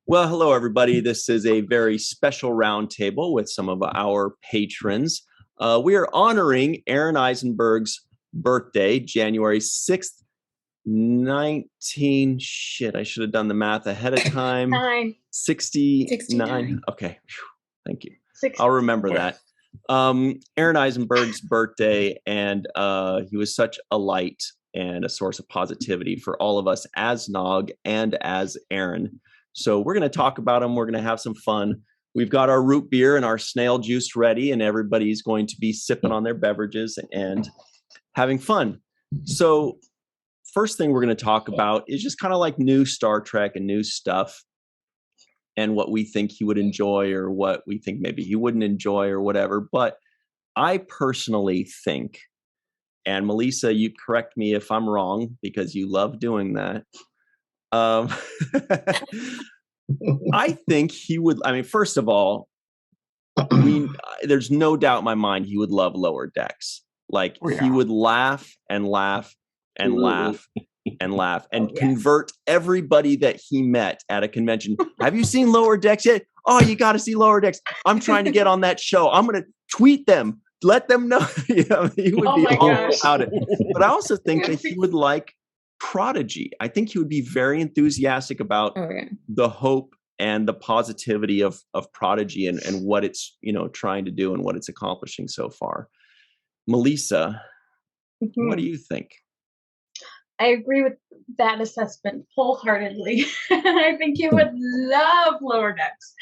Well, hello, everybody. This is a very special roundtable with some of our patrons. We are honoring Aron Eisenberg's birthday, January 6th, I should have done the math ahead of time. 69. Okay. Thank you. 60. I'll remember that. Aron Eisenberg's birthday, and he was such a light and a source of positivity for all of us as Nog and as Aron. So we're going to talk about him. We're going to have some fun. We've got our root beer and our snail juice ready, and everybody's going to be sipping on their beverages and having fun. So first thing we're going to talk about is just kind of like new Star Trek and new stuff and what we think he would enjoy or what we think maybe he wouldn't enjoy or whatever. But I personally think, and Melissa, you correct me if I'm wrong because you love doing that. I think he would, first of all, there's no doubt in my mind he would love Lower Decks. Like he would laugh and laugh and laugh and laugh and convert everybody that he met at a convention. Have you seen Lower Decks yet? Oh, you got to see Lower Decks. I'm trying to get on that show. I'm going to tweet them, let them know. He would be all about it. But I also think that he would like Prodigy. I think he would be very enthusiastic about the hope and the positivity of Prodigy and what it's trying to do and what it's accomplishing so far. Melissa, what do you think? I agree with that assessment wholeheartedly. I think he would love Lower Decks.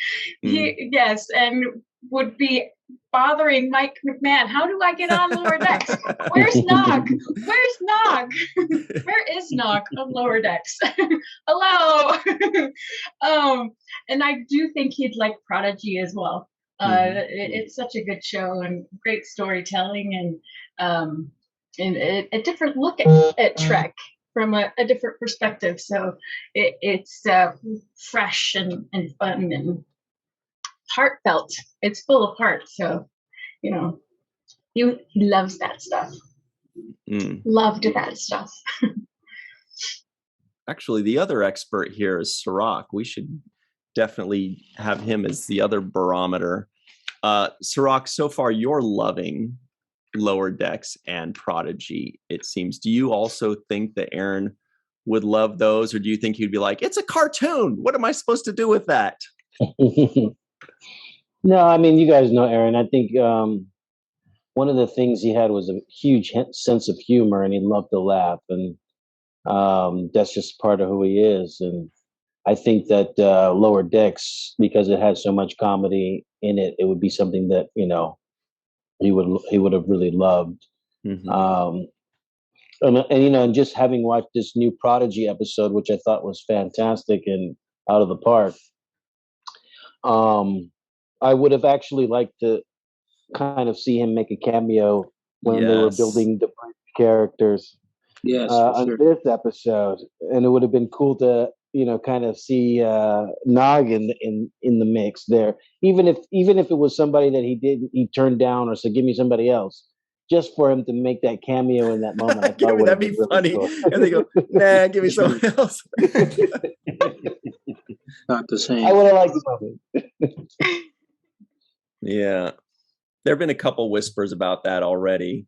Yes, and would be bothering Mike McMahon. How do I get on Lower Decks? Where's Nog? Where's Nog? Where is Nog on Lower Decks? Hello. And I do think he'd like Prodigy as well. It's such a good show and great storytelling and a different look at Trek from a different perspective. So it's fresh and fun and heartfelt. It's full of heart. So, he loves that stuff. Loved that stuff. Actually, the other expert here is Cirroc. We should definitely have him as the other barometer. Cirroc, so far you're loving Lower Decks and Prodigy, it seems. Do you also think that Aron would love those, or do you think he'd be like, it's a cartoon, what am I supposed to do with that? No, you guys know Aron. I think one of the things he had was a huge sense of humor, and he loved to laugh, and that's just part of who he is. And I think that Lower Decks, because it has so much comedy in it, it would be something that he would have really loved. And just having watched this new Prodigy episode, which I thought was fantastic and out of the park, I would have actually liked to kind of see him make a cameo when they were building the characters on this episode, and it would have been cool to kind of see Nog in the mix there, even if it was somebody that he turned down or said give me somebody else, just for him to make that cameo in that moment. I thought that'd be really funny. Cool. And they go, nah, give me someone else. Not the same. I would have liked it. Yeah, there have been a couple whispers about that already,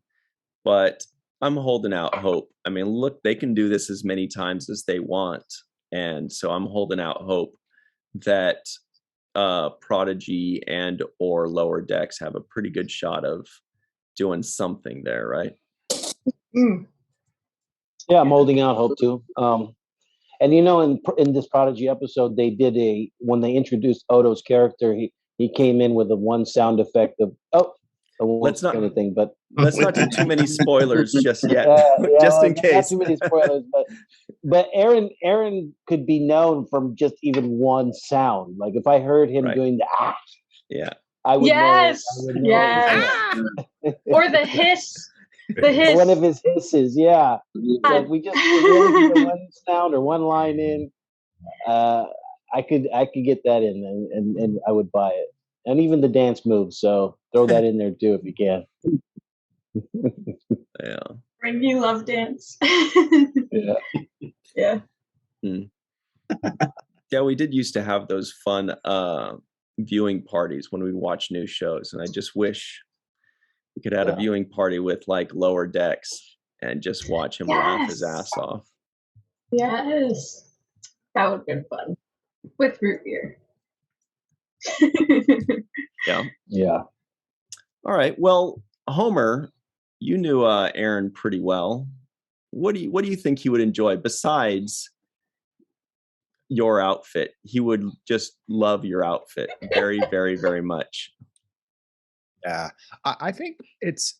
but I'm holding out hope. Look, they can do this as many times as they want. And so I'm holding out hope that Prodigy and or Lower Decks have a pretty good shot of doing something there, right? Yeah, I'm holding out hope too. And in this Prodigy episode, they did when they introduced Odo's character, he came in with a one sound effect of let's not anything, but let's not do too many spoilers just yet, just in case. Not too many spoilers, but Aron could be known from just even one sound. Like if I heard him doing the I would know. Or the hiss. The hiss. One of his hisses, yeah. Like we just really get one sound or one line in. I could get that in, and I would buy it, and even the dance moves. So throw that in there too if you can. Bring you love dance. Yeah. Yeah. Yeah, we did used to have those fun viewing parties when we watch new shows, and I just wish we could have a viewing party with like Lower Decks and just watch him laugh his ass off. Yes, that would have been fun with root beer. Yeah. All right. Well, Homer, you knew Aron pretty well. What do you think he would enjoy besides your outfit? He would just love your outfit very, very, very much. Yeah, I think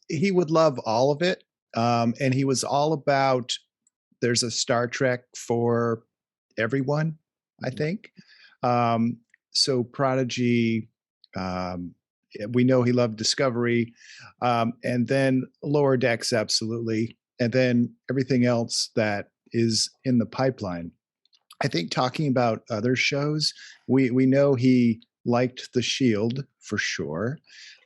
he would love all of it. And he was all about there's a Star Trek for everyone, I think. So Prodigy, we know he loved Discovery, and then Lower Decks, absolutely. And then everything else that is in the pipeline. I think talking about other shows, we know he liked The Shield for sure.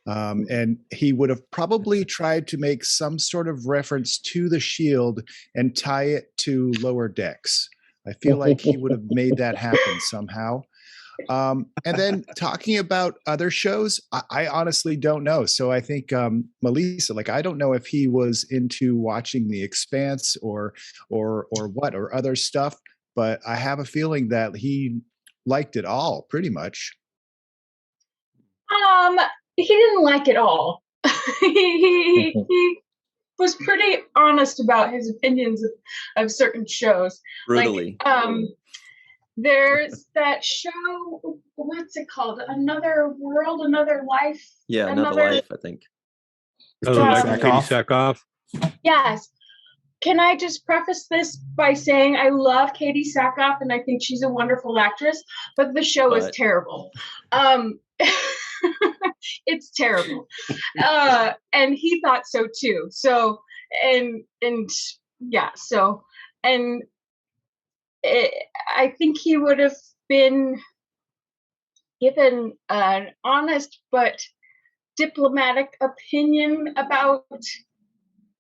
And he would have probably tried to make some sort of reference to The Shield and tie it to Lower Decks. I feel like he would have made that happen somehow. And then talking about other shows, I honestly don't know. So I think Malissa, like, I don't know if he was into watching The Expanse or other stuff, but I have a feeling that he liked it all pretty much. He didn't like it all. he was pretty honest about his opinions of certain shows. Brutally. Like, there's that show, what's it called? Another World, Another Life? Yeah, Another Life, I think. Katie Sackhoff. Yes. Can I just preface this by saying I love Katie Sackhoff and I think she's a wonderful actress, but the show is terrible. It's terrible. And he thought so too. So, I think he would have been given an honest but diplomatic opinion about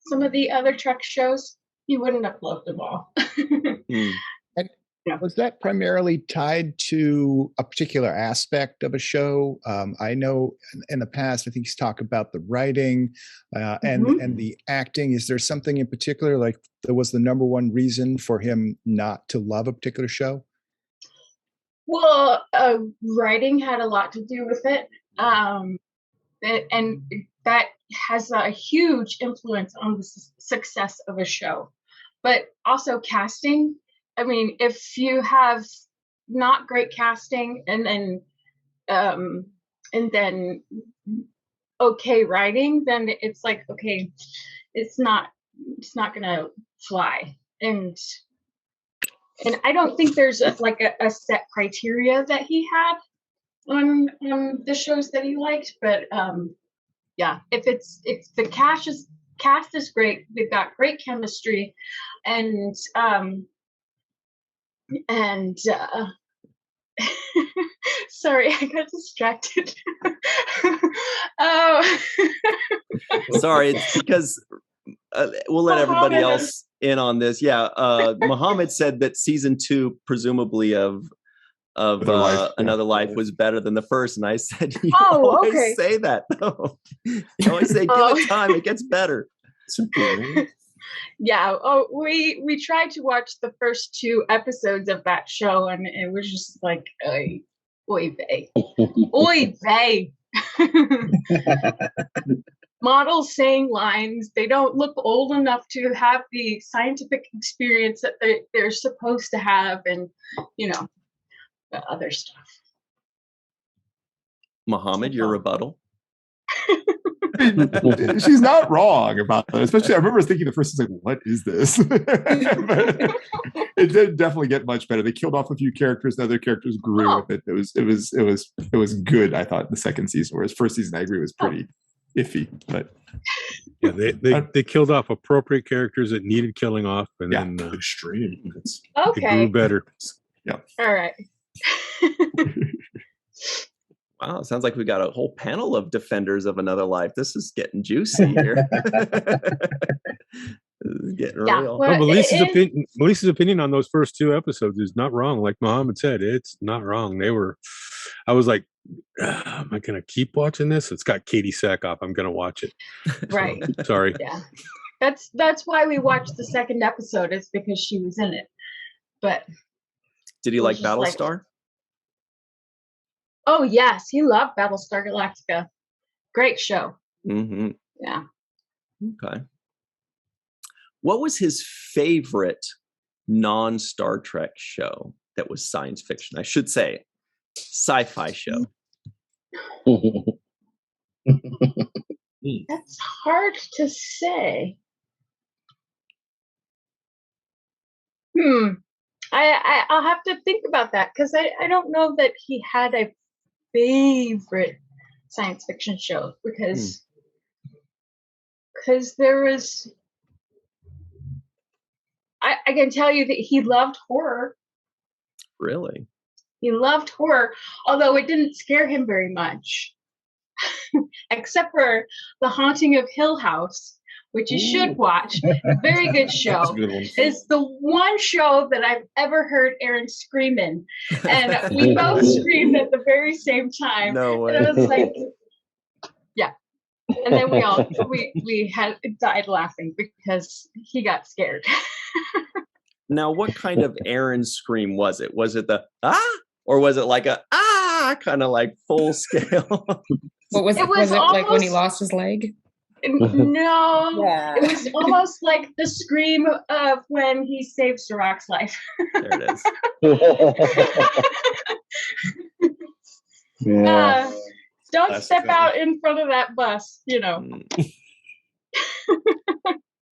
some of the other Trek shows. He wouldn't have loved them all. And was that primarily tied to a particular aspect of a show? I know in the past, I think he's talked about the writing and the acting. Is there something in particular, like that was the number one reason for him not to love a particular show? Well, writing had a lot to do with it. And that has a huge influence on the success of a show. But also casting. I mean, if you have not great casting and then okay writing, then it's like, okay, it's not gonna fly. And I don't think there's a set criteria that he had on the shows that he liked, but if the cast is great, they've got great chemistry, and sorry, I got distracted. Sorry, it's because we'll let everybody else in on this. Yeah, Muhammad said that season 2, presumably of Another Life was better than the first, and I said, you always say that. No, you always say, give it time, it gets better. Yeah. We tried to watch the first 2 episodes of that show, and it was just like, oy vey. Oy vey. Models saying lines. They don't look old enough to have the scientific experience that they're supposed to have, and the other stuff. Muhammad, your rebuttal? She's not wrong about that. Especially, I remember thinking the first, like, what is this? But it did definitely get much better. They killed off a few characters, the other characters grew with it. It was good, I thought, in the second season. Whereas first season, I agree, was pretty iffy. But yeah, they killed off appropriate characters that needed killing off, and then extreme. It grew better. Yeah. All right. Wow, it sounds like we got a whole panel of defenders of Another Life. This is getting juicy here. Getting real. Well, Melissa's opinion on those first 2 episodes is not wrong. Like Muhammad said, it's not wrong. I was like, am I going to keep watching this? It's got Katie Sackhoff. I'm going to watch it. Right. So, sorry. Yeah. That's why we watched the second episode. It's because she was in it. But did he like Battlestar? Oh yes, he loved Battlestar Galactica. Great show. Mm-hmm. Yeah. Okay. What was his favorite non-Star Trek show that was science fiction? I should say sci-fi show. That's hard to say. I'll have to think about that because I don't know that he had a favorite science fiction show because there was. I can tell you that he loved horror. Really? He loved horror, although it didn't scare him very much. Except for The Haunting of Hill House, which you should watch. Very good show. That's a good one. It's the one show that I've ever heard Aaron scream in. And we both screamed at the very same time. No way. And I was like, yeah. And then we had died laughing because he got scared. Now, what kind of Aaron scream was it? Was it the or was it like a kind of like full scale? What was it? Was it like when he lost his leg? No. Yeah. It was almost like the scream of when he saved Cirroc's life. There it is. Yeah. Don't That's step good. out in front of that bus, you know.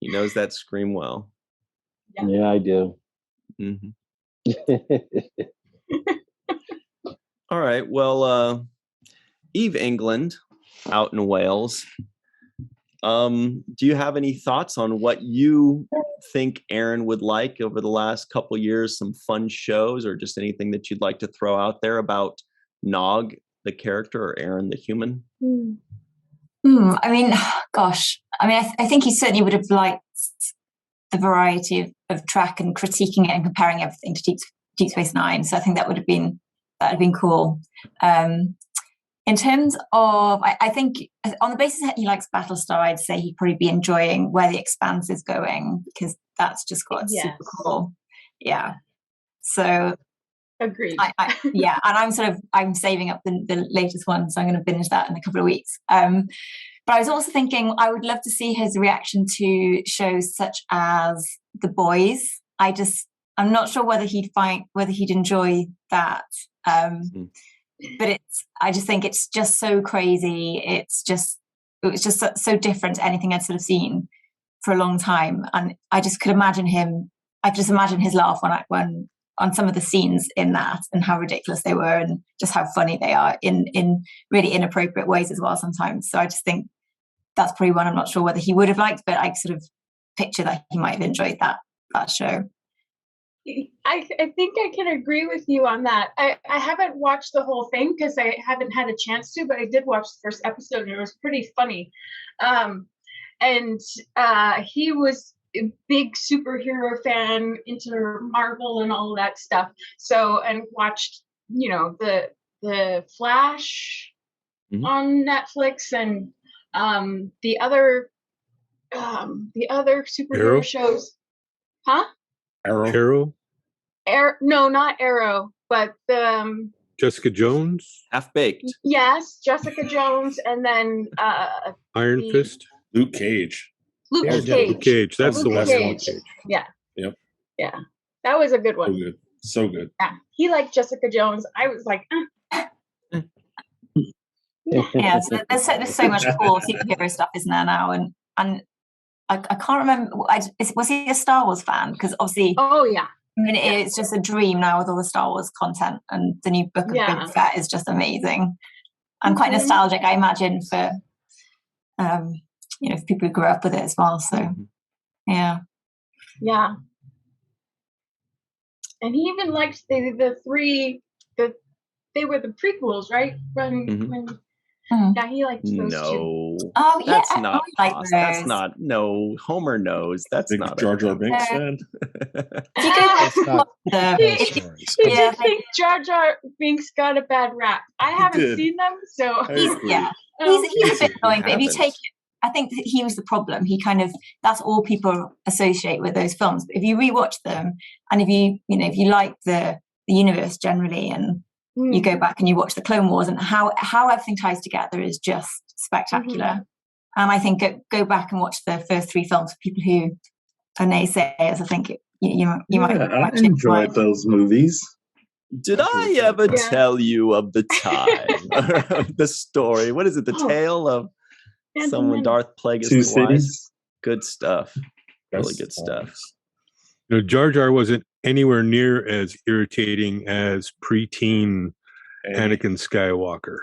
He knows that scream well. Yeah, I do. Mm-hmm. All right. Well, Eve England out in Wales. Do you have any thoughts on what you think Aaron would like over the last couple of years? Some fun shows or just anything that you'd like to throw out there about Nog, the character, or Aaron, the human? I mean, gosh. I mean, I think he certainly would have liked the variety of Trek and critiquing it and comparing everything to Deep Space Nine. So I think that would have been cool. In terms of, I think on the basis that he likes Battlestar, I'd say he'd probably be enjoying Where the Expanse is going because that's just got super cool. Yeah. So agreed. Yeah, and I'm saving up the latest one, so I'm going to binge that in a couple of weeks. But I was also thinking I would love to see his reaction to shows such as The Boys. I'm not sure whether he'd enjoy that. But I just think it's just so crazy. It was just so different to anything I'd sort of seen for a long time. And I just could imagine his laugh when on some of the scenes in that and how ridiculous they were and just how funny they are in really inappropriate ways as well sometimes. So I just think that's probably one I'm not sure whether he would have liked, but I sort of picture that he might have enjoyed that show. I think I can agree with you on that. I haven't watched the whole thing because I haven't had a chance to, but I did watch the first episode and it was pretty funny. And he was a big superhero fan, into Marvel and all of that stuff. So, and watched, the Flash on Netflix and the other superhero shows. Huh? Arrow? No, not Arrow, but Jessica Jones? Half-Baked. Yes, Jessica Jones, and then Iron Fist? Luke Cage. Luke Cage. That's Luke the one. Cage. Yeah. Yep. Yeah. That was a good one. So good. So good. Yeah. He liked Jessica Jones. I was like, Yeah, so there's so much cool superhero stuff, isn't there now? And I can't remember. Was he a Star Wars fan? Because obviously, oh yeah, I mean, it's just a dream now with all the Star Wars content, and the new book of Boba Fett is just amazing and quite nostalgic, I imagine, for for people who grew up with it as well. So yeah. And he even liked the three. They were the prequels, right? When Yeah, he liked those two. Oh yeah, that's not possible. That's not. No, Homer knows. That's Big not Jar Jar Binks fan. He did think Jar Jar Binks got a bad rap. I haven't seen them, so he's a bit annoying. But if you take it, I think that he was the problem. He that's all people associate with those films. But if you rewatch them, and if you like the universe generally, and you go back and you watch the Clone Wars and how everything ties together is just spectacular. And I think go back and watch the first 3 films for people who are naysayers. I think you might. I enjoyed those movies. Did I ever tell you of the time, the story? What is it? The tale of someone Darth Plagueis Two the Wise. Cities. Good stuff. Really good stuff. Jar Jar wasn't anywhere near as irritating as preteen Anakin Skywalker.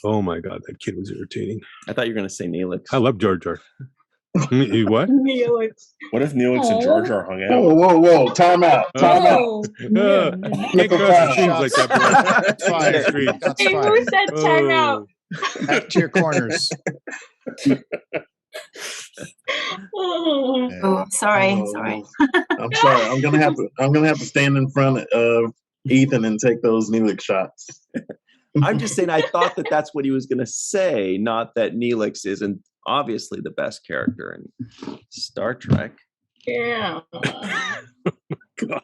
Oh my God, that kid was irritating. I thought you were going to say Neelix. I love Jar Jar. What? Neelix. What if Neelix and Jar Jar hung out? Whoa! Time out! Time out! Can't cross the streams like that, That's fine. That's Hey, fine. who said time out? Back to your corners. Oh, sorry. I'm sorry. I'm gonna have to stand in front of Ethan and take those Neelix shots. I'm just saying I thought that that's what he was going to say, not that Neelix isn't obviously the best character in Star Trek. Yeah.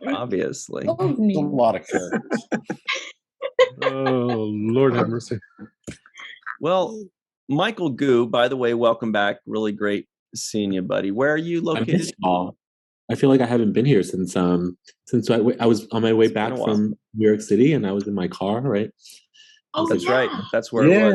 Obviously. A lot of characters. Oh, Lord have mercy. Well, Michael Gu, by the way, welcome back. Really great seeing you, buddy. Where are you located? I feel like I haven't been here since I was on my way back from New York City, and I was in my car, right? Oh, that's right. That's where it was.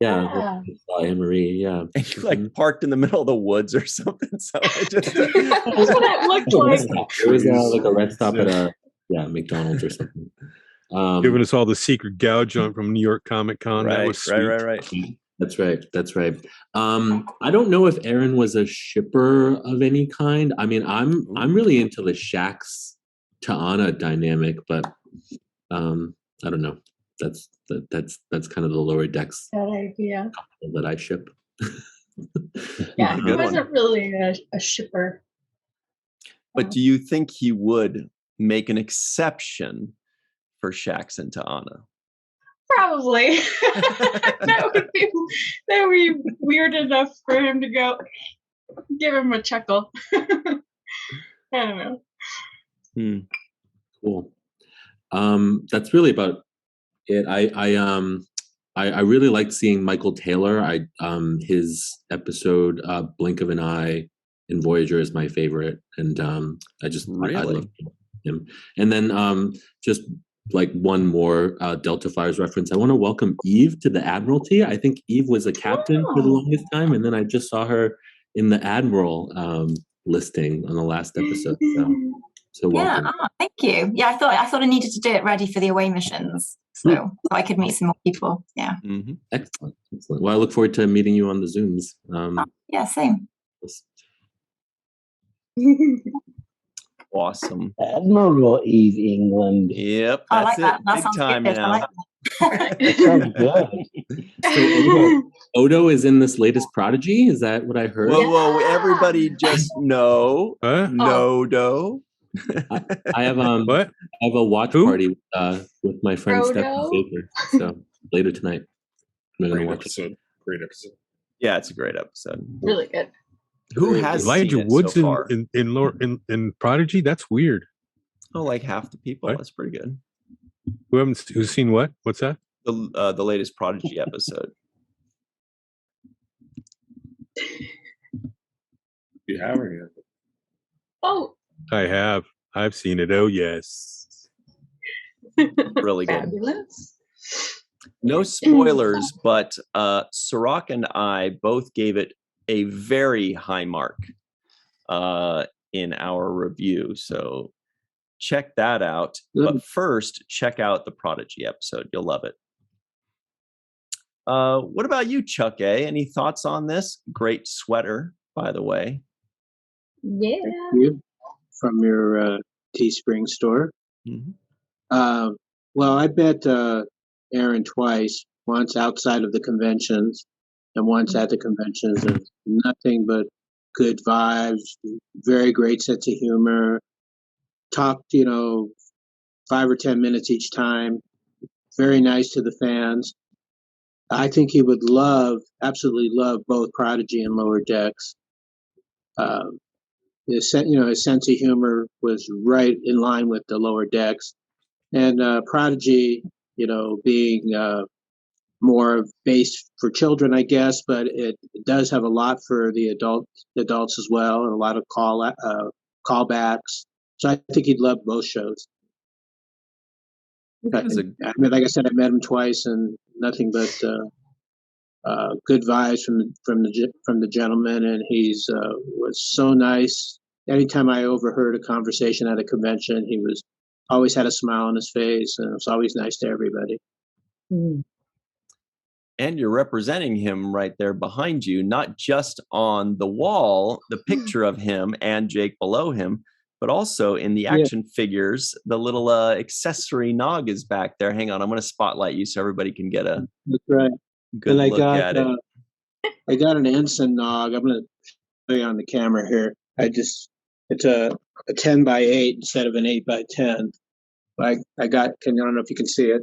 Yeah. Anne Marie. Yeah. And you parked in the middle of the woods or something. So that's what it looked like. It was like a rest stop at a McDonald's or something. Giving us all the secret gouge on from New York Comic Con. Right, that was sweet. Right. That's right. I don't know if Aron was a shipper of any kind. I mean, I'm really into the Shax to Anna dynamic, but I don't know. That's kind of the lower decks that idea that I ship. Yeah, he wasn't really a shipper. But do you think he would make an exception for Shax and Ta'ana? Probably. that would be weird enough for him to go give him a chuckle. I don't know. Cool. That's really about it. I really liked seeing Michael Taylor. His episode Blink of an Eye in Voyager is my favorite, and I love him. And then just like one more Delta Flyers reference. I want to welcome Eve to the Admiralty. I think Eve was a captain for the longest time, and then I just saw her in the Admiral listing on the last episode. So welcome. Thank you. Yeah, I thought I needed to do it ready for the away missions, so I could meet some more people. Yeah. Mm-hmm. Excellent. Well, I look forward to meeting you on the Zooms. Yeah, same. Awesome. Admiral Eve England. Yep, I like that. That Big sounds time good. now. I like that. Sounds good. So Odo is in this latest Prodigy. Is that what I heard? Whoa! Everybody, just no, no. I have what? I have a watch party with my friend Stephen Faker. So later tonight, I'm gonna watch it. Great episode. Yeah, it's a great episode. Really good. Who has Elijah seen it Woods so far? in Prodigy? That's weird. Oh, like half the people. What? That's pretty good. Who's seen what? What's that? The latest Prodigy episode. You have or you? Oh, I have. I've seen it. Oh yes. Really good. Fabulous. No spoilers, but Cirroc and I both gave it a very high mark in our review. So check that out. But first, check out the Prodigy episode. You'll love it. What about you, Chuck A? Any thoughts on this? Great sweater, by the way. Yeah. Thank you. From your Teespring store. Mm-hmm. Well, I bet Aron twice, once outside of the conventions, and once at the conventions, and nothing but good vibes, very great sense of humor. Talked, 5 or 10 minutes each time. Very nice to the fans. I think he would absolutely love both Prodigy and Lower Decks. His sense of humor was right in line with the Lower Decks, and Prodigy, being more based for children, I guess, but it does have a lot for the adults as well, and a lot of callbacks. So I think he'd love both shows. Like I said, I met him twice, and nothing but good vibes from the gentleman, and he's was so nice. Anytime I overheard a conversation at a convention, he was always had a smile on his face, and it was always nice to everybody. And you're representing him right there behind you, not just on the wall, the picture of him and Jake below him, but also in the action figures. The little accessory Nog is back there. Hang on, I'm going to spotlight you so everybody can get a good look at it. I got an ensign Nog. I'm going to show you on the camera here. It's a 10 by 8 instead of an 8 by 10. I don't know if you can see it.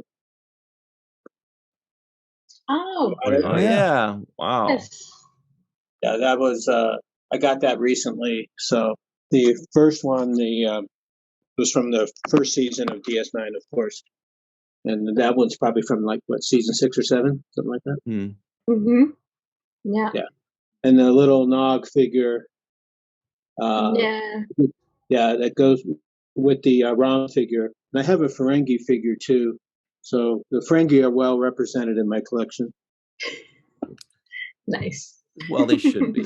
Oh yeah! Wow. Yes. Yeah, that was. I got that recently. So the first one, was from the first season of DS9, of course, and that one's probably from season 6 or 7, something like that. Yeah. Yeah, and the little Nog figure. Yeah, that goes with the Rom figure. And I have a Ferengi figure too. So the Ferengi are well represented in my collection. Nice. Well, they should be.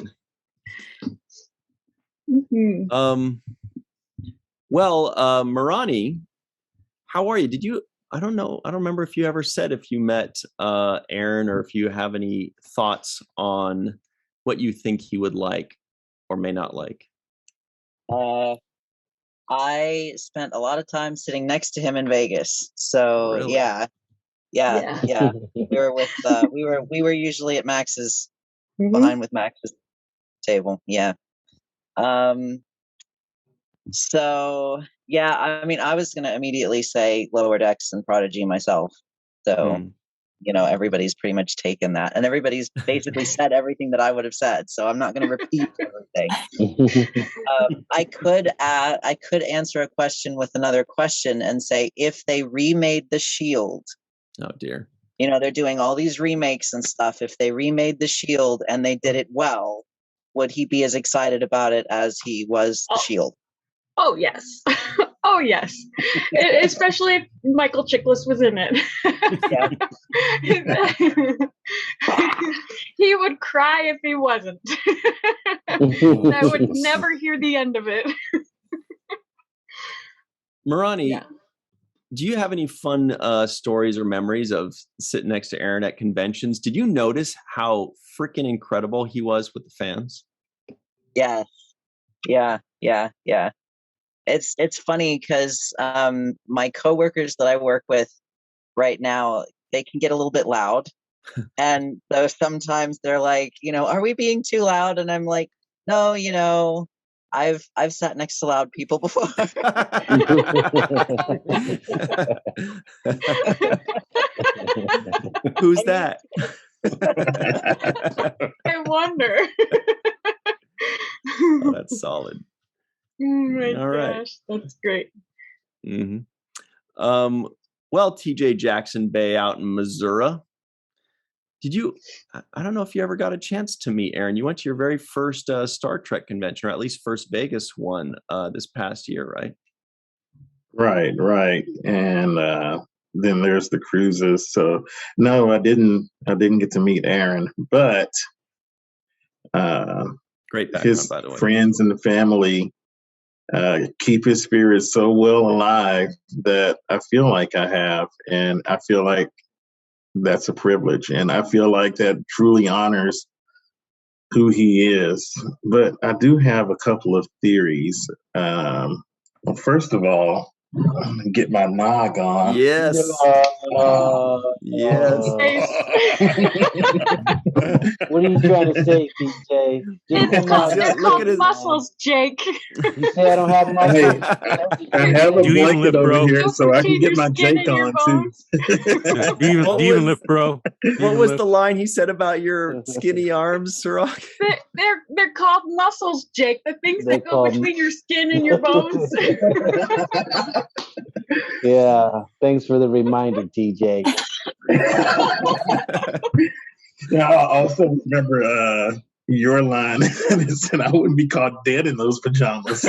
Well, Merone, how are you? I don't know. I don't remember if you ever said if you met Aron, or if you have any thoughts on what you think he would like or may not like. I spent a lot of time sitting next to him in Vegas. So Really? yeah. We were with we were usually at Max's behind with Max's table. Yeah. So yeah, I mean, I was gonna immediately say Lower Decks and Prodigy myself. So everybody's pretty much taken that, and everybody's basically said everything that I would have said. So I'm not going to repeat everything. I could answer a question with another question and say, if they remade the Shield. Oh dear. They're doing all these remakes and stuff. If they remade the Shield and they did it well, would he be as excited about it as he was the Shield? Oh yes. Oh yes. Especially if Michael Chiklis was in it. He would cry if he wasn't. I would never hear the end of it. Merone, do you have any fun stories or memories of sitting next to Aron at conventions? Did you notice how freaking incredible he was with the fans? Yes. Yeah. It's funny because my coworkers that I work with right now, they can get a little bit loud, and so sometimes they're like, are we being too loud? And I'm like, no, I've sat next to loud people before. Who's that? I wonder. Oh, that's solid. Oh my All gosh, right. that's great. Well, TJ Jackson Bay out in Missouri. I don't know if you ever got a chance to meet Aron. You went to your very first Star Trek convention, or at least first Vegas one this past year, right? Right. And then there's the cruises. So no, I didn't get to meet Aron, but great background, his by the way. Friends and the family keep his spirit so well alive that I feel like I have, and I feel like that's a privilege, and I feel like that truly honors who he is. But I do have a couple of theories. Well, first of all, I'm gonna get my nog on. Yes. Yes. What are you trying to say, TJ? They're called muscles, Jake. You say I don't have muscles. Hey, I have a blanket over here, so I can get my Jake on too. Do you even lift, bro? What was the line he said about your skinny arms, Cirroc? They're called muscles, Jake. The things that go between your skin and your bones. Yeah, thanks for the reminder, TJ. Now, I also remember your line that said I wouldn't be caught dead in those pajamas.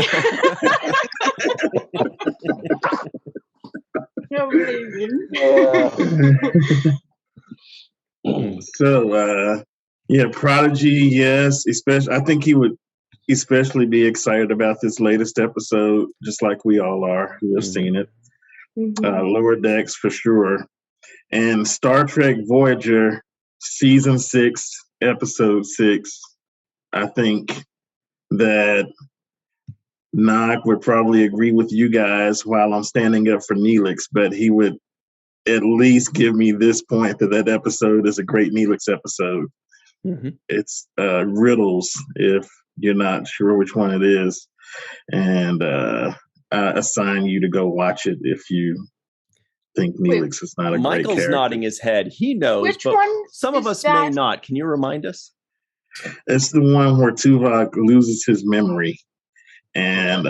Amazing. So, yeah, Prodigy, yes. Especially, I think he would especially be excited about this latest episode, just like we all are who have seen it. Lower Decks for sure. And Star Trek Voyager, Season 6, Episode 6. I think that Nog would probably agree with you guys while I'm standing up for Neelix, but he would at least give me this point that episode is a great Neelix episode. It's riddles if you're not sure which one it is. And I assign you to go watch it if you think Neelix is not a great character. Michael's nodding his head. He knows, Which but one some of us may not. Can you remind us? It's the one where Tuvok loses his memory, and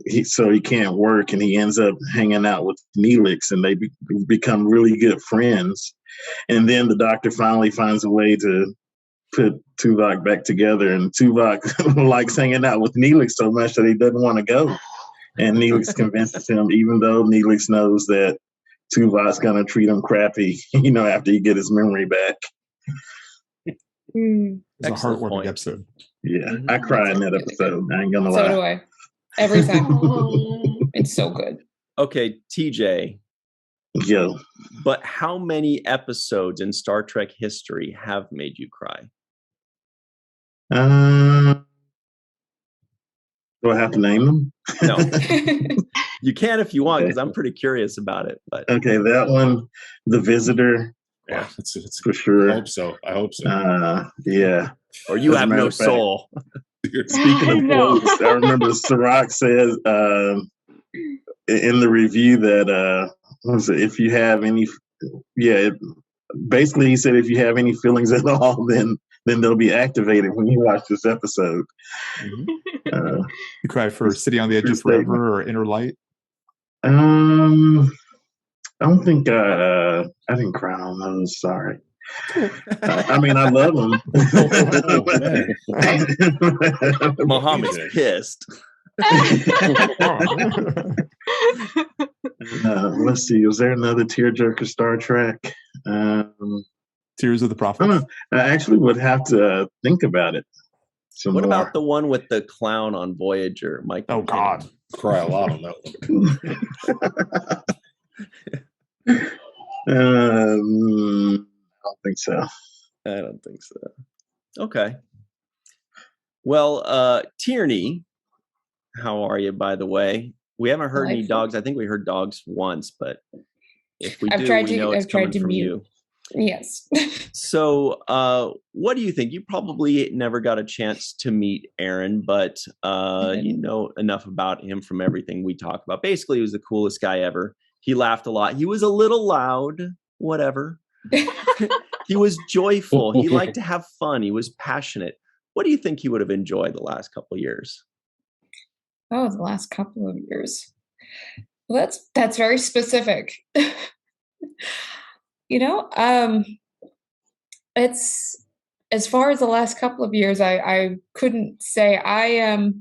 he can't work, and he ends up hanging out with Neelix, and they become really good friends. And then the Doctor finally finds a way to put Tuvok back together, and Tuvok likes hanging out with Neelix so much that he doesn't want to go. And Neelix convinces him, even though Neelix knows that Tuvok's gonna treat him crappy, after he get his memory back. It's a heartwarming episode. Yeah, I cry in that episode. I ain't gonna lie. So do I. Every time. It's so good. Okay, TJ. Yo. But how many episodes in Star Trek history have made you cry? Do I have to name them? No. You can if you want, because I'm pretty curious about it. But okay, that one, The Visitor. Yeah, it's for sure. I hope so. Yeah. Or you have no soul. Speaking of quotes, I remember Cirroc says in the review that if you have any, basically he said if you have any feelings at all, then they'll be activated when you watch this episode. You cry for City on the Edge of Forever or Inner Light? I don't think I didn't cry on those. Sorry. I mean, I love them. Muhammad's pissed. Let's see. Was there another tearjerker Star Trek? Tears of the Prophet. I actually would have to think about it. What about the one with the clown on Voyager, Mike? Oh God, cry a lot on that one. I don't think so. I don't think so. Okay. Well, Tierney, how are you, by the way? We haven't heard any dogs. I think we heard dogs once, but if we do, we know it's coming from you. Yes. So, what do you think? You probably never got a chance to meet Aron, but you know enough about him from everything we talk about. Basically, he was the coolest guy ever. He laughed a lot. He was a little loud, whatever. He was joyful. He liked to have fun. He was passionate. What do you think he would have enjoyed the last couple of years? Oh, the last couple of years. Well, that's very specific. It's as far as the last couple of years, I couldn't say. I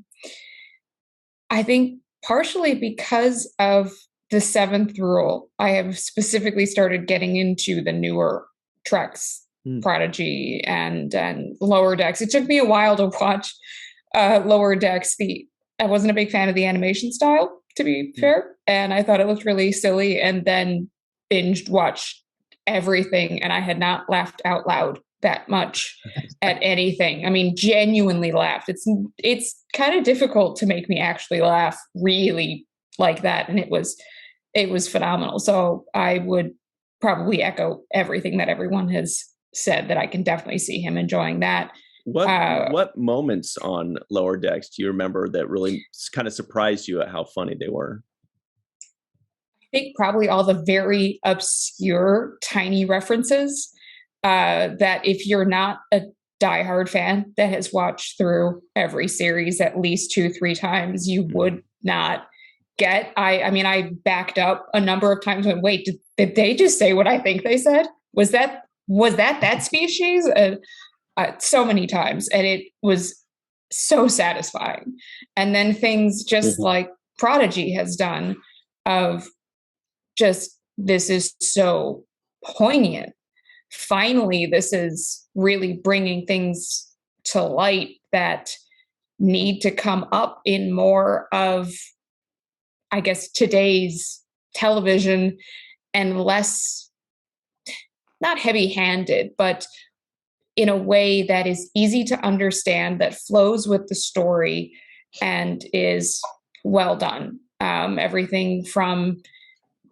think partially because of the seventh rule, I have specifically started getting into the newer Treks, Prodigy and Lower Decks. It took me a while to watch Lower Decks. I wasn't a big fan of the animation style, to be fair, and I thought it looked really silly, and then binged watched everything, and I had not laughed out loud that much at anything. I mean, genuinely laughed. It's kind of difficult to make me actually laugh really like that, and it was phenomenal. So I would probably echo everything that everyone has said, that I can definitely see him enjoying that. What moments on Lower Decks do you remember that really kind of surprised you at how funny they were? I think probably all the very obscure, tiny references that if you're not a diehard fan that has watched through every series at least 2-3 times, you would not get. I mean, I backed up a number of times and went, wait, did they just say what I think they said? Was that species? So many times, and it was so satisfying. And then things just like Prodigy has done, of just, this is so poignant. Finally, this is really bringing things to light that need to come up in more of, I guess, today's television, and less, not heavy-handed, but in a way that is easy to understand, that flows with the story, and is well done. Everything from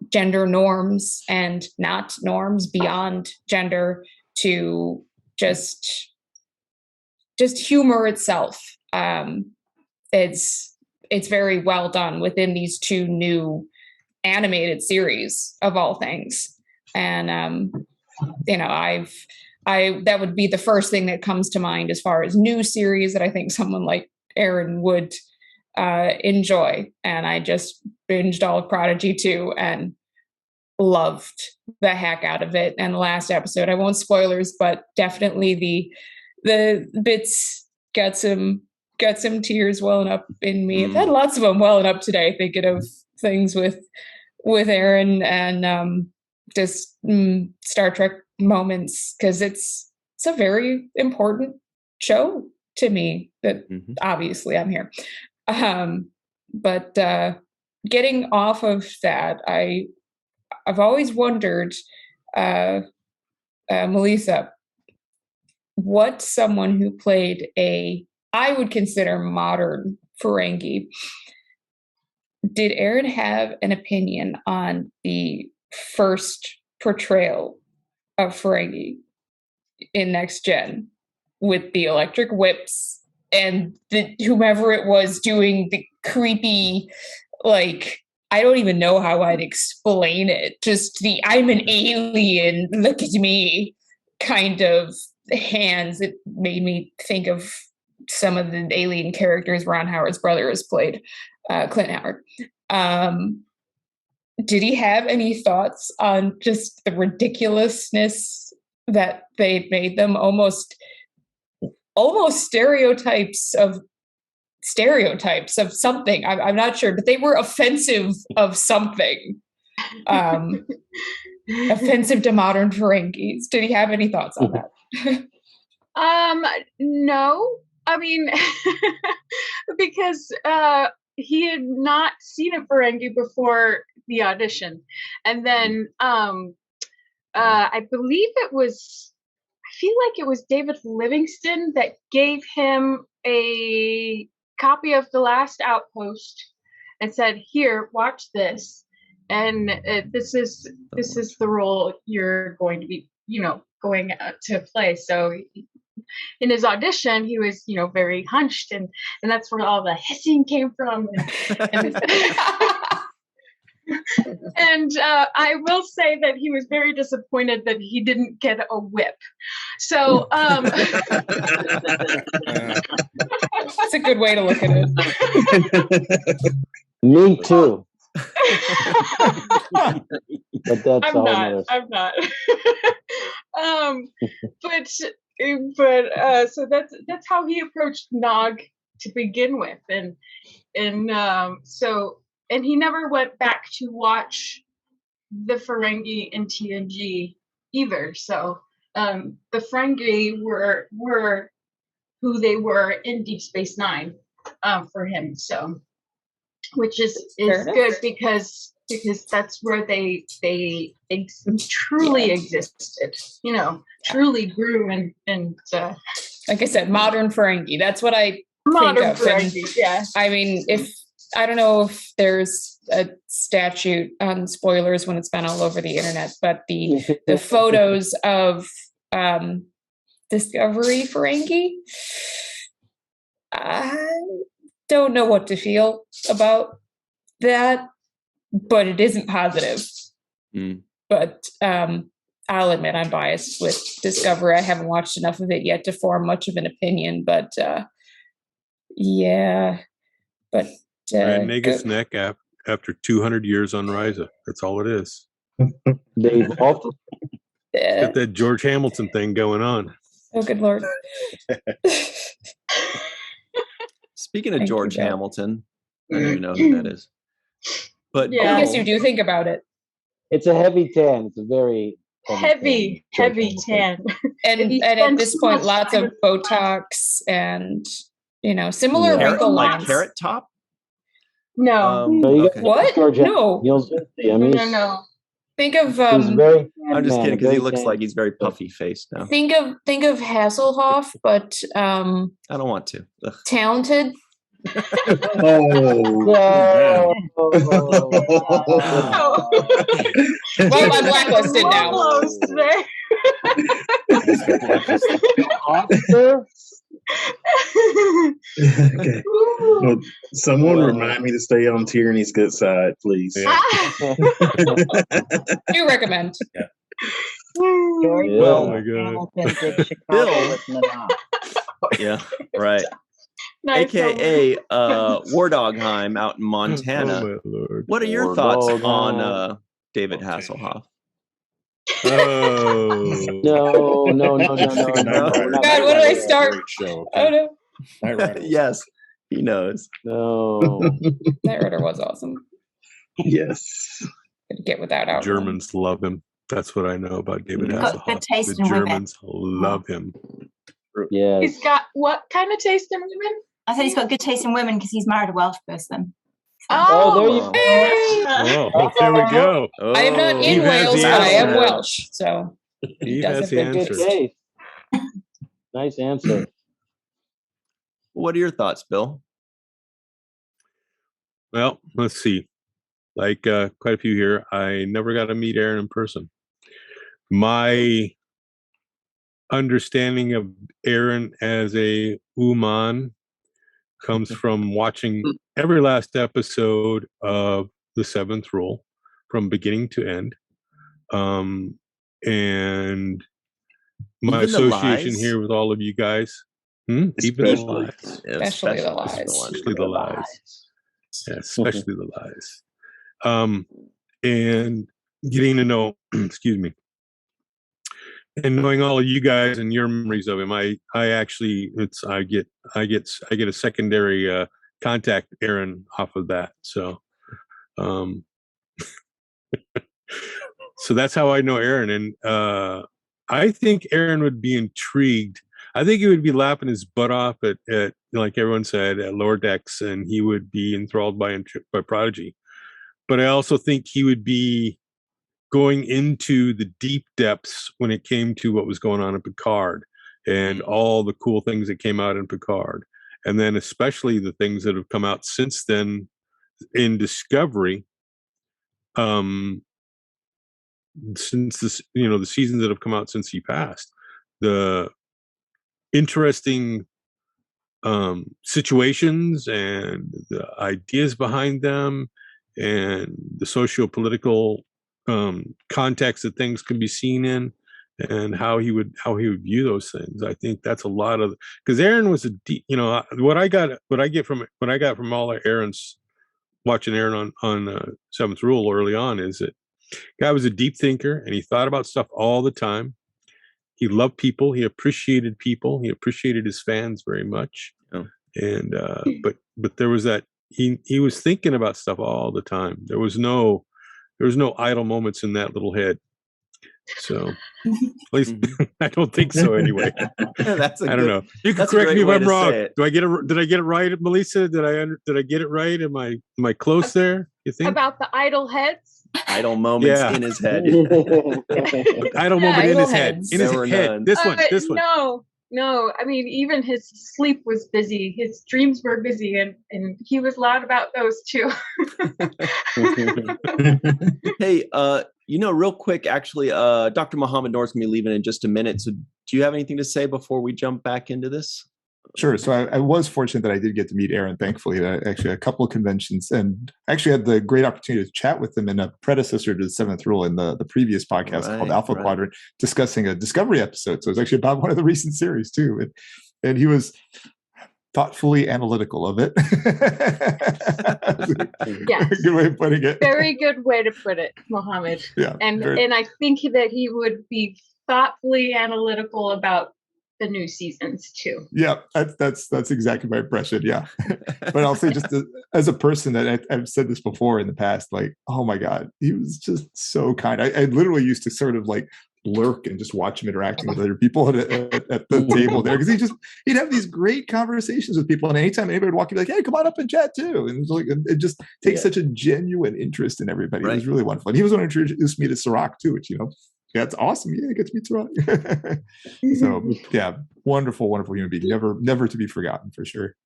gender norms and not norms beyond gender, to just humor itself. It's very well done within these 2 new animated series of all things. And that would be the first thing that comes to mind as far as new series that I think someone like Aron would enjoy. And I just binged all of Prodigy 2 and loved the heck out of it. And the last episode, I won't spoilers, but definitely the bits got some tears welling up in me. I've had lots of them welling up today, thinking of things with Aron and just Star Trek moments, because it's a very important show to me, that obviously I'm here. But getting off of that, I've always wondered, Malissa, what someone who played I would consider modern Ferengi, did Aron have an opinion on the first portrayal of Ferengi in Next Gen, with the electric whips and whomever it was doing the creepy, like, I don't even know how I'd explain it, just the I'm an alien, look at me kind of hands. It made me think of some of the alien characters Ron Howard's brother has played, Clint Howard. Did he have any thoughts on just the ridiculousness that they made them, almost stereotypes of something? I'm not sure, but they were offensive of something. Offensive to modern Ferengis. Did he have any thoughts on that? No. I mean, because he had not seen a Ferengi before the audition. And then I believe I feel like it was David Livingston that gave him a copy of The Last Outpost and said, here, watch this. And this is the role you're going to be, going to play. So in his audition, he was, very hunched, and that's where all the hissing came from. And I will say that he was very disappointed that he didn't get a whip. So that's a good way to look at it. Me too. But that's I'm not. But so that's how he approached Nog to begin with, and he never went back to watch the Ferengi in TNG either. So the Ferengi were who they were in Deep Space Nine for him. So, which is good because that's where they truly existed. Truly grew and like I said, modern Ferengi. That's what I modern think of. Ferengi. Yeah. I mean, I don't know if there's a statute on spoilers when it's been all over the internet, but the photos of Discovery Ferengi, I don't know what to feel about that, but it isn't positive. But I'll admit I'm biased with Discovery. I haven't watched enough of it yet to form much of an opinion, but yeah. But Mega's neck after 200 years on Risa. That's all it is. They've often got that George Hamilton thing going on. Oh, good Lord. Speaking of George Hamilton, I don't even know who that is. But I guess you do think about it. It's a heavy tan. It's a very heavy tan. And at this point, lots of Botox and, similar wrinkle lines. Like Carrot Top? No. Okay. What? No. No. Think of I'm just kidding because he looks like he's very puffy faced now. Think of Hasselhoff, but I don't want to. Ugh. Talented. No. Well, I'm blacklisted now. Okay. Well, someone remind me to stay on Tyranny's good side, please. Do recommend. Yeah. Oh my God. Bill. Yeah, right. Nice AKA War Dogheim out in Montana. Oh, my Lord. What are your thoughts on David Hasselhoff? Oh no. God, where do I start? Show. Oh no. Yes, he knows. No. Knight Rider was awesome. Yes. Could get without out. Germans love him. That's what I know about David Hasselhoff. Good taste The in women. Germans love him. Yeah. He's got what kind of taste in women? I said he's got good taste in women because he's married a Welsh person. Oh, there you Oh, there we go. Oh, I am not in Eve has Wales, the but I am answer. Welsh, so Eve does has have the good answer. Taste. Nice answer. What are your thoughts, Bill? Well, let's see. Like quite a few here, I never got to meet Aron in person. My understanding of Aron as a Uman comes from watching every last episode of The Seventh Rule from beginning to end. And my Even the association lies? here with all of you guys. Even the lies. Especially the lies. Especially the lies. Yeah, especially the lies. And getting to know, excuse me, and knowing all of you guys and your memories of him, I actually I get a secondary contact Aron off of that. So so that's how I know Aron, and I think Aron would be intrigued. I think he would be laughing his butt off at like everyone said, at Lower Decks, and he would be enthralled by Prodigy. But I also think he would be going into the deep depths when it came to what was going on in Picard and all the cool things that came out in Picard. And then especially the things that have come out since then in Discovery, since this, the seasons that have come out since he passed, the interesting situations and the ideas behind them and the socio-political context that things can be seen in, and how he would view those things. I think that's a lot of, because Aron was a deep, what I got from all of Aron's watching Aron on Seventh Rule early on is that guy was a deep thinker and he thought about stuff all the time. He loved people. He appreciated people. He appreciated his fans very much. Oh. And but there was that he was thinking about stuff all the time. There was no idle moments in that little head. So at least I don't think so anyway. I don't know. You can correct me if I'm wrong. Did I get it right, Melissa? Did I get it right? Am I close there? You think? About the idle heads? Idle moments in his head. Idle moment in his head. In his head. None. This one. No. No, I mean, even his sleep was busy. His dreams were busy, and he was loud about those too. Hey, real quick, actually, Dr. Mohammed Noor's gonna be leaving in just a minute. So do you have anything to say before we jump back into this? Sure. So I was fortunate that I did get to meet Aron, thankfully, actually a couple of conventions, and actually had the great opportunity to chat with him in a predecessor to the Seventh Rule in the previous podcast called Alpha Quadrant, discussing a Discovery episode. So it was actually about one of the recent series too. And he was thoughtfully analytical of it. Yes. Good way of putting it. Very good way to put it, Mohammed. Yeah. And I think that he would be thoughtfully analytical about the new seasons too. Yeah, that's exactly my impression. Yeah, but I'll say just as a person that I've said this before in the past, like, oh my God, he was just so kind. I literally used to sort of like lurk and just watch him interacting with other people at the table there, because he'd have these great conversations with people, and anytime anybody would walk, he'd be like, hey, come on up and chat too, and it just takes such a genuine interest in everybody. It was really wonderful, and he was the one who introduced me to Cirroc too, which that's awesome. Yeah, I get to meet Cirroc. So yeah, wonderful human being. Never to be forgotten, for sure.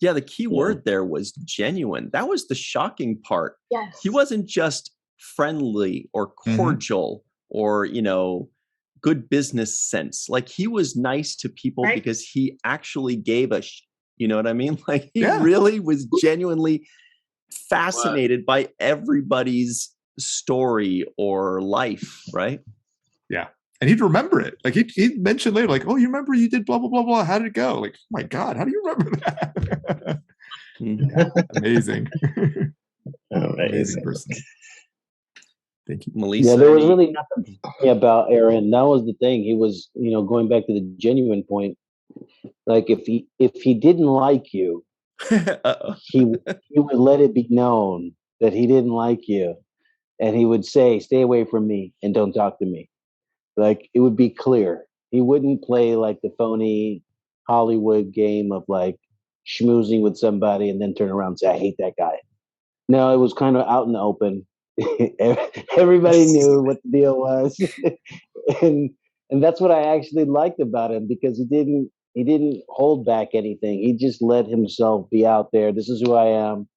Yeah, the key word there was genuine. That was the shocking part. Yes. He wasn't just friendly or cordial or, good business sense. Like, he was nice to people because he actually gave a, you know what I mean? Like, he really was genuinely fascinated by everybody's story or life, right? Yeah. And he'd remember it. Like, he'd mention later, like, oh, you remember you did blah, blah, blah, blah. How did it go? Like, oh my God, how do you remember that? Amazing. Amazing person. Thank you. Melissa. Yeah, there was really nothing funny about Aron. That was the thing. He was, going back to the genuine point, like if he didn't like you, he would let it be known that he didn't like you. And he would say, stay away from me and don't talk to me. Like, it would be clear. He wouldn't play like the phony Hollywood game of like schmoozing with somebody and then turn around and say, I hate that guy. No, it was kind of out in the open. Everybody knew what the deal was. and that's what I actually liked about him, because he didn't hold back anything. He just let himself be out there. This is who I am.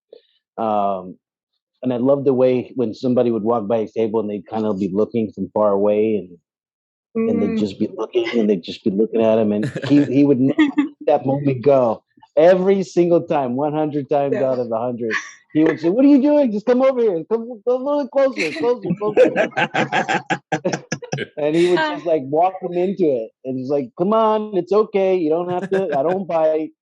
And I love the way when somebody would walk by his table and they'd kind of be looking from far away, and they'd just be looking at him, and he would never let that moment go. Every single time, 100 times out of 100, he would say, "What are you doing? Just come over here. Come a little closer." And he would just like walk him into it, and he's like, "Come on, it's okay. You don't have to. I don't bite.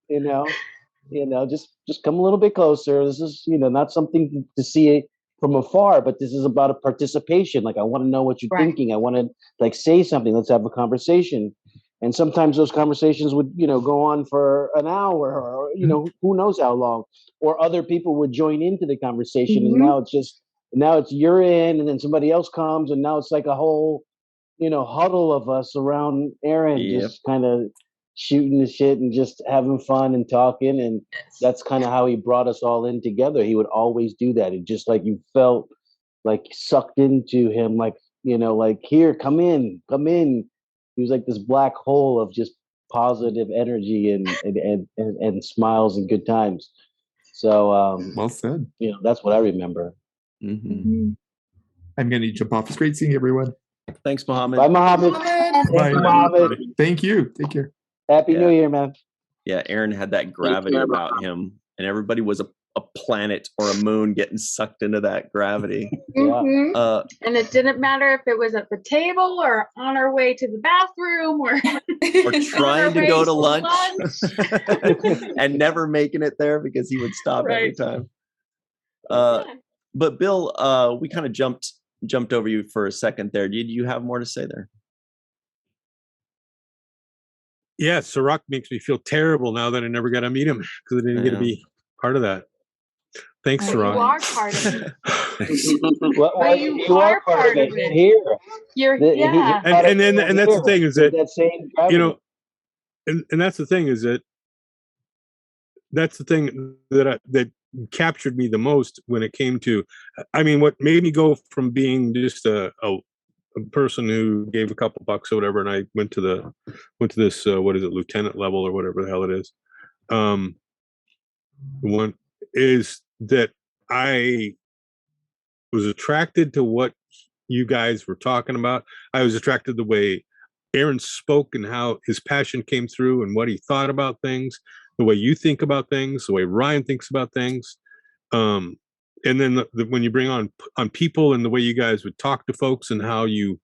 Just come a little bit closer. This is, not something to see from afar, but this is about a participation. Like, I want to know what you're thinking. I want to like say something. Let's have a conversation." And sometimes those conversations would, go on for an hour, or, who knows how long, or other people would join into the conversation. And now it's you're in, and then somebody else comes, and now it's like a whole, huddle of us around Aron, just kind of shooting the shit and just having fun and talking. And that's kind of how he brought us all in together. He would always do that. It just like you felt like sucked into him, like, like, here, come in. He was like this black hole of just positive energy and smiles and good times. So well said. That's what I remember. I'm gonna jump off. It's great seeing everyone. Thanks, Mohammed. Bye, Mohammed. Bye, Mohammed. Thank you. Take care. Happy New Year, man. Yeah, Aron had that gravity about him, and everybody was a planet or a moon getting sucked into that gravity. And it didn't matter if it was at the table or on our way to the bathroom or trying to go to lunch. And never making it there because he would stop every time. But Bill, we kind of jumped over you for a second there. Did you have more to say there? Yeah, Cirroc makes me feel terrible now that I never got to meet him because I didn't get to be part of that. Thanks, Cirroc. You are part of it. Well, you are part of it here. And that's the thing is that and that's the thing is that that's the thing that captured me the most when it came to, I mean, what made me go from being just a person who gave a couple bucks or whatever, and I went to this what is it, lieutenant level or whatever the hell it is. One is that I was attracted to what you guys were talking about. I was attracted to the way Aron spoke and how his passion came through and what he thought about things, the way you think about things, the way Ryan thinks about things. And then when you bring on people and the way you guys would talk to folks and how you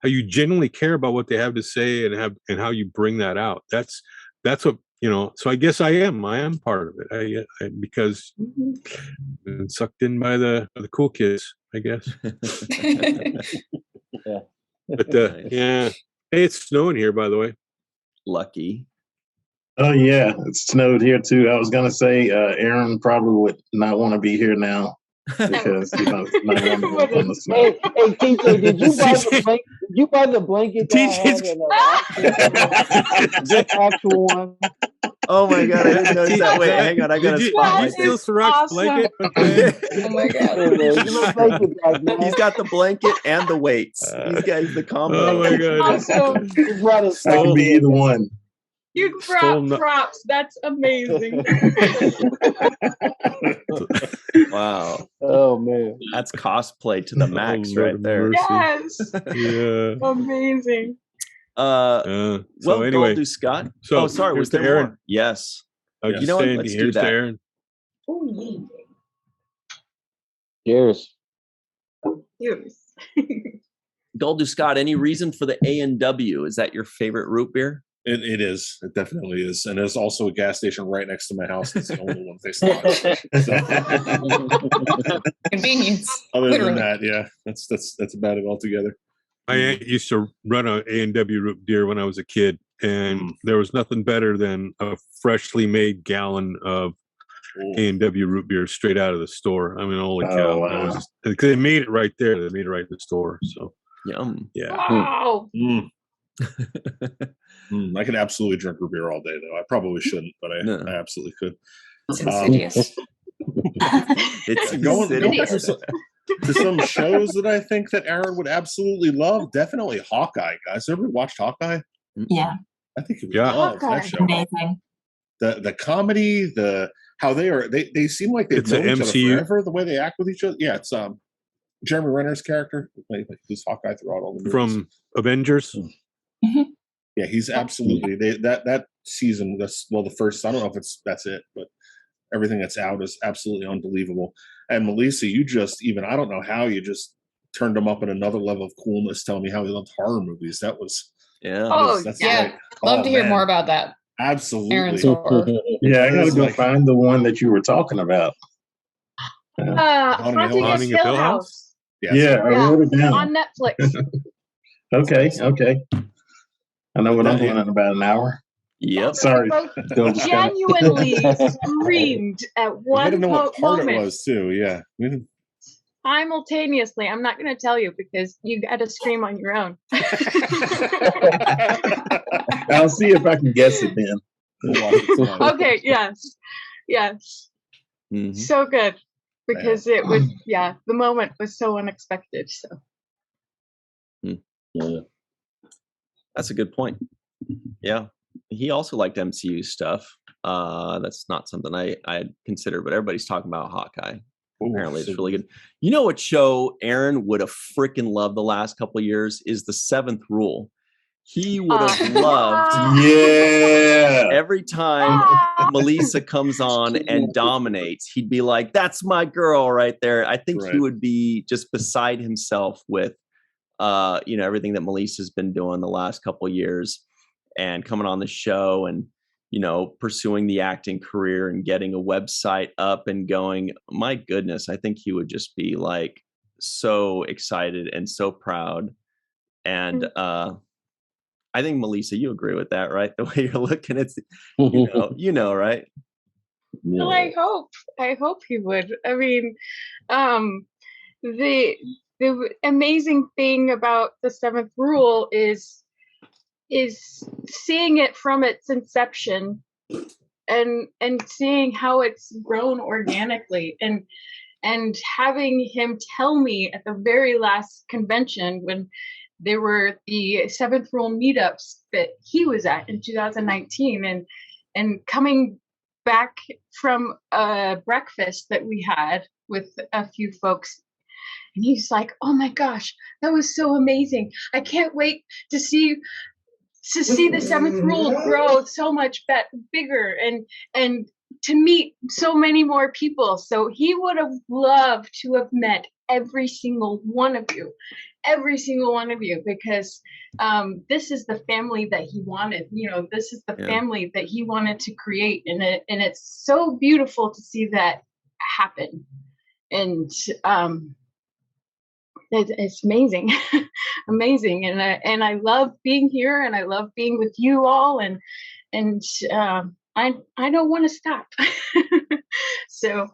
genuinely care about what they have to say and how you bring that out. That's what, so I guess I am part of it. I because I'm sucked in by the cool kids, I guess. Yeah. But yeah. Hey, it's snowing here, by the way. Lucky. Oh yeah, it snowed here too. I was gonna say Aron probably would not want to be here now because not on the snow. Hey, TJ, did you buy the blanket that I had the actual one? Oh my god, I didn't notice that. Wait, hang on, I got a spotlight. Did you steal Cirroc's blanket? Okay. Oh my god. He's got the blanket and the weights. These guys, the combo. Oh my god. Awesome. That could be either one. You brought props. That's amazing. Wow. Oh man. That's cosplay to the max right there. Yes. Yeah. Amazing. So well, anyway, do Scott. So sorry, was there Aron? More? Yes. You know what? saying Let's do here's that. to Aron. Oh yeah. Cheers. Cheers. Gold Scott, any reason for the A&W? Is that your favorite root beer? It is. It definitely is. And there's also a gas station right next to my house. It's the only one they stock. Convenience. Other Literally. than that, yeah, that's about it altogether. I used to run a A&W root beer when I was a kid, and there was nothing better than a freshly made gallon of A&W root beer straight out of the store. I mean, holy cow! Wow. They made it right there. They made it right in the store. So Yum. yeah. Wow. I could absolutely drink root beer all day, though. I probably shouldn't, but I absolutely could. It's insidious. It's going insidious. to some shows that I think that Aron would absolutely love. Definitely Hawkeye, guys. Ever watched Hawkeye? Yeah. I think you would love that show. Amazing. The comedy, how they seem like they've It's known an each other MCU. forever. The way they act with each other. Yeah, it's Jeremy Renner's character, who's Hawkeye throughout all the movies. From Avengers. Yeah, he's absolutely that season. The first. I don't know if that's it, but everything that's out is absolutely unbelievable. And Melissa, I don't know how you just turned him up at another level of coolness. Telling me how he loved horror movies. That was that's yeah. Love to hear more about that. Absolutely. Aron's horror. Yeah, I gotta go find the one that you were talking about. Haunting of Hill House. Yeah, I wrote it down. On Netflix. Okay. I know what I'm doing in about an hour. Yep. Sorry. Genuinely screamed at one I didn't know what part moment. it was too. Yeah. Simultaneously, I'm not going to tell you because you got to scream on your own. I'll see if I can guess it then. Okay. Yes. Mm-hmm. So good because it was the moment was so unexpected. So. Yeah. That's a good point. Yeah. He also liked MCU stuff. That's not something I had considered, but everybody's talking about Hawkeye. Apparently it's really good. You know what show Aron would have freaking loved the last couple of years is The Seventh Rule. He would have loved every time Melissa comes on and dominates, he'd be like, that's my girl right there. I think he would be just beside himself with everything that Melissa's been doing the last couple of years and coming on the show and pursuing the acting career and getting a website up and going. My goodness, I think he would just be like so excited and so proud. And I think Melissa, you agree with that, right? The way you're looking, it's right? Well, I hope he would. I mean, the amazing thing about The Seventh Rule is seeing it from its inception and seeing how it's grown organically and having him tell me at the very last convention when there were the Seventh Rule meetups that he was at in 2019, and coming back from a breakfast that we had with a few folks, and he's like, "Oh my gosh, that was so amazing! I can't wait to see the Seventh Rule grow so much bigger and to meet so many more people." So he would have loved to have met every single one of you, because this is the family that he wanted. This is the family that he wanted to create, and it's so beautiful to see that happen. And it's amazing. Amazing. And I love being here, and I love being with you all, and I don't want to stop. So,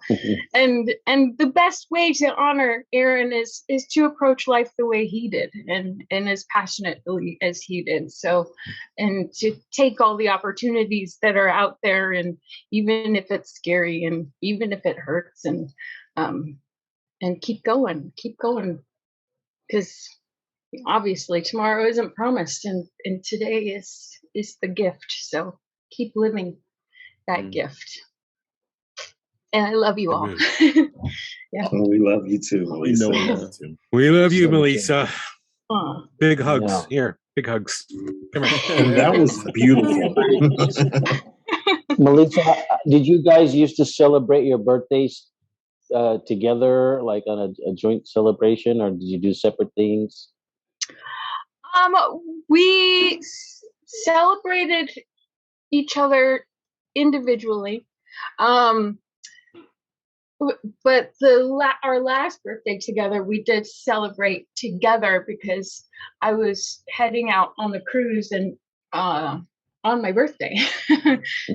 and the best way to honor Aron is to approach life the way he did, and as passionately as he did. So, and to take all the opportunities that are out there, and even if it's scary, and even if it hurts, and keep going, because obviously tomorrow isn't promised, and today is the gift. So keep living that gift. And I love you all. Yeah. Well, we love you too, Melissa. We love you, Melissa. Big hugs. Yeah. Here, big hugs. Come here. And that was beautiful. Melissa, did you guys used to celebrate your birthdays together, like on a joint celebration, or did you do separate things? We celebrated each other individually, but our last birthday together, we did celebrate together because I was heading out on the cruise and on my birthday.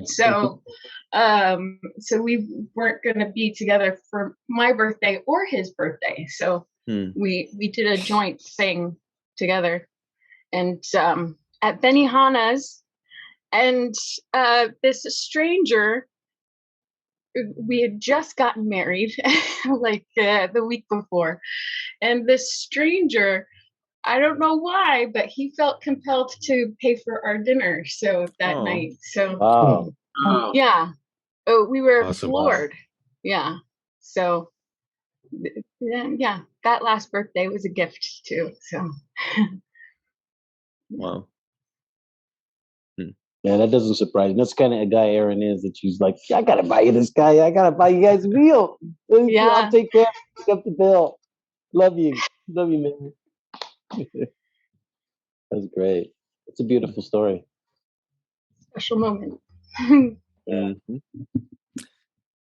So we weren't going to be together for my birthday or his birthday. So we did a joint thing together, and at Benihana's, and this stranger, we had just gotten married like the week before, and this stranger, I don't know why, but he felt compelled to pay for our dinner that night. So yeah, we were floored. Yeah. So yeah, that last birthday was a gift too. So wow. Yeah, that doesn't surprise me. That's kind of a guy Aron is, that she's like, I gotta buy you this guy. I gotta buy you guys a meal. Yeah, I'll take care. Pick up the bill. Love you, man. That's great. It's a beautiful story. Special moment. Mm-hmm.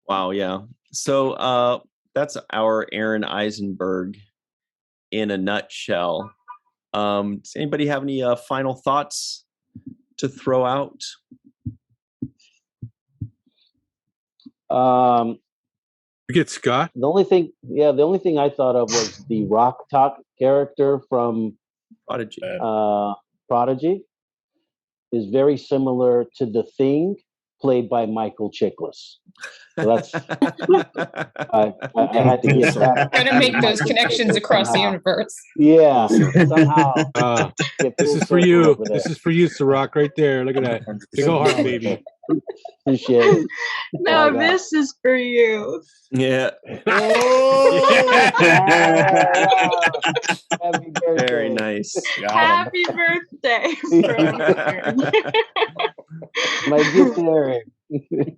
Wow. Yeah. So that's our Aron Eisenberg in a nutshell. Does anybody have any final thoughts to throw out? We get Scott. The only thing I thought of was the Rock Talk character from Prodigy. Prodigy is very similar to The Thing, played by Michael Chiklis. So that's I had to get that. Gotta make those connections across the universe. Yeah, somehow. This is for you. This is for you, Cirroc, right there. Look at that. Big old heart, baby. Appreciate it. No, this is for you. Yeah. Happy birthday. Very nice. Happy birthday. My gift, Aron.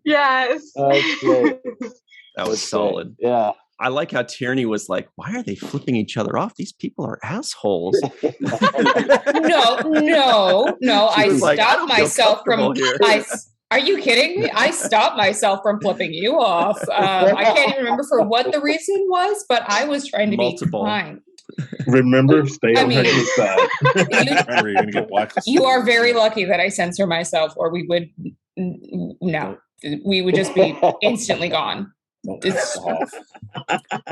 Yes. That's great. That was solid. Yeah. I like how Tierney was like, why are they flipping each other off? These people are assholes. No. I stopped myself from. Are you kidding me? I stopped myself from flipping you off. I can't even remember for what the reason was, but I was trying to be kind. Remember, stay on her side. Remember, you're gonna get blacklisted. You are very lucky that I censor myself, or we would just be instantly gone.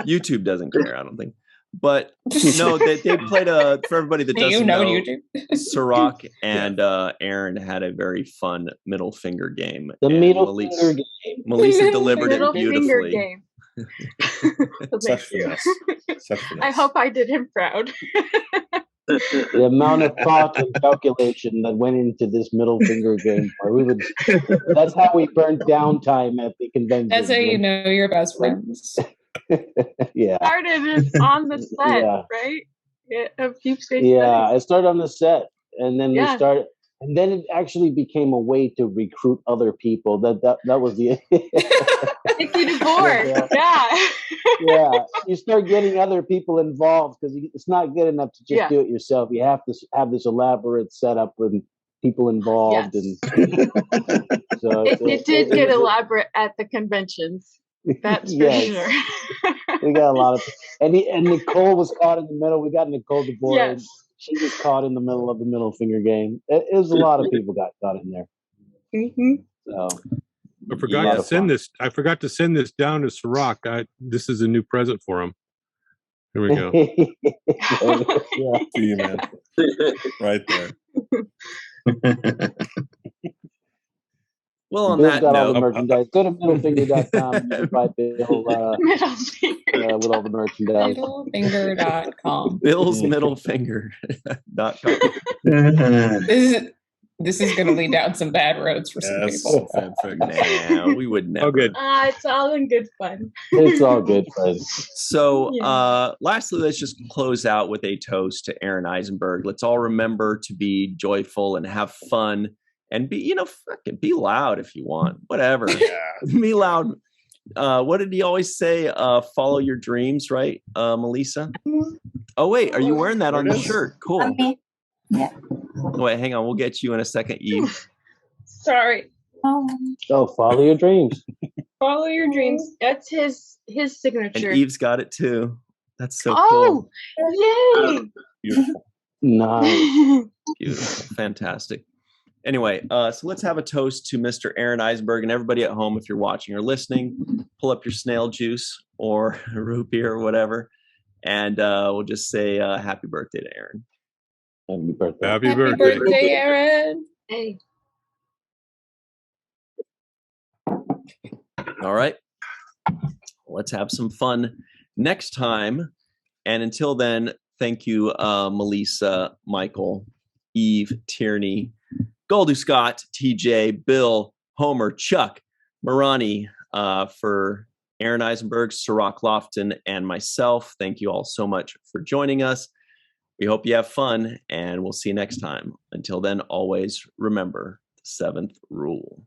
YouTube doesn't care, I don't think. But no, they played for everybody that doesn't know YouTube. Cirroc and Aron had a very fun middle finger game. The middle finger game. Melissa delivered it beautifully. I hope I did him proud. The amount of thought and calculation that went into this middle finger game. That's how we burnt downtime at the convention. That's how you know you're best friends. Yeah. Started on the set, right? Yeah, of Deep Space Yeah, I started on the set, and then we Yeah. started, and then it actually became a way to recruit other people. That was the Icky DeBoer. Yeah. Yeah. You start getting other people involved because it's not good enough to just do it yourself. You have to have this elaborate setup with people involved, and so it did get elaborate at the conventions. That's for sure. We got a lot of, and Nicole was caught in the middle. We got Nicole DeBoer. Yes. She was caught in the middle of the middle finger game. It was a lot of people got caught in there. Mm-hmm. So I forgot to send this. I forgot to send this down to Cirroc. This is a new present for him. Here we go. See you, man. Right there. Well, on Bill's that got note, all the merchandise. Go to middlefinger.com and buy Bill with all the merchandise. Middlefinger.com. Bill's middlefinger.com. This is going to lead down some bad roads for some people. Nah, we would never. Oh, good. It's all in good fun. It's all good fun. So, lastly, let's just close out with a toast to Aron Eisenberg. Let's all remember to be joyful and have fun. And be be loud if you want, whatever. Be loud. What did he always say? Follow your dreams, right, Melissa? Oh, wait, are you wearing that on the shirt? Cool. Yeah. Wait, hang on. We'll get you in a second, Eve. Sorry. Oh, follow your dreams. Follow your dreams. That's his signature. And Eve's got it too. That's so cool. Oh, yay. Beautiful. Nice. Beautiful. Fantastic. Anyway, so let's have a toast to Mr. Aron Eisenberg, and everybody at home, if you're watching or listening, pull up your snail juice or root beer or whatever, and we'll just say happy birthday to Aron. Happy birthday. Happy birthday, Aron. Hey. All right. Let's have some fun next time. And until then, thank you, Melissa, Michael, Eve, Tierney, Goldie Scott, TJ, Bill, Homer, Chuck, Merone, for Aron Eisenberg, Cirroc Lofton, and myself. Thank you all so much for joining us. We hope you have fun, and we'll see you next time. Until then, always remember the 7th rule.